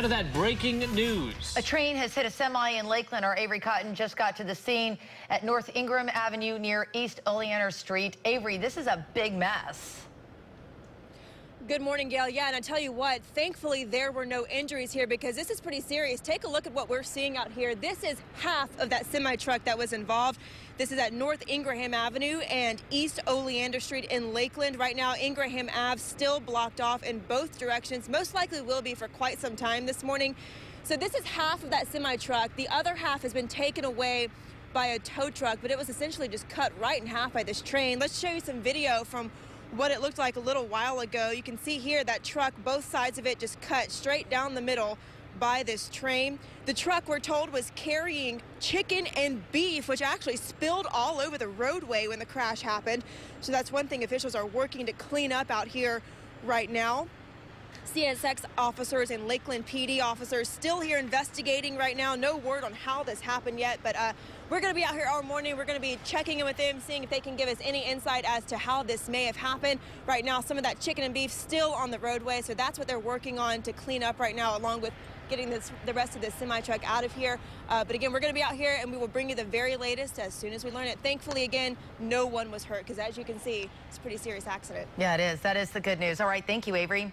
to that breaking news. A train has hit a semi in Lakeland. Our Avery Cotton just got to the scene at North Ingram Avenue near East Oleander Street. Avery, this is a big mess. Good morning, Gail. Yeah, and I tell you what, thankfully there were no injuries here because this is pretty serious. Take a look at what we're seeing out here. This is half of that semi-truck that was involved. This is at North Ingraham Avenue and East Oleander Street in Lakeland. Right now, Ingraham Ave still blocked off in both directions. Most likely will be for quite some time this morning. So this is half of that semi-truck. The other half has been taken away by a tow truck, but it was essentially just cut right in half by this train. Let's show you some video from what it looked like a little while ago. You can see here that truck, both sides of it just cut straight down the middle by this train. The truck, we're told, was carrying chicken and beef, which actually spilled all over the roadway when the crash happened. So that's one thing officials are working to clean up out here right now. CSX officers and Lakeland PD officers still here investigating right now. No word on how this happened yet, but we're going to be out here all morning. We're going to be checking in with them, seeing if they can give us any insight as to how this may have happened. Right now, some of that chicken and beef still on the roadway, so that's what they're working on to clean up right now, along with getting the rest of this semi-truck out of here. But again, we're going to be out here, and we will bring you the very latest as soon as we learn it. Thankfully, again, no one was hurt, because as you can see, it's a pretty serious accident. Yeah, it is. That is the good news. All right, thank you, Avery.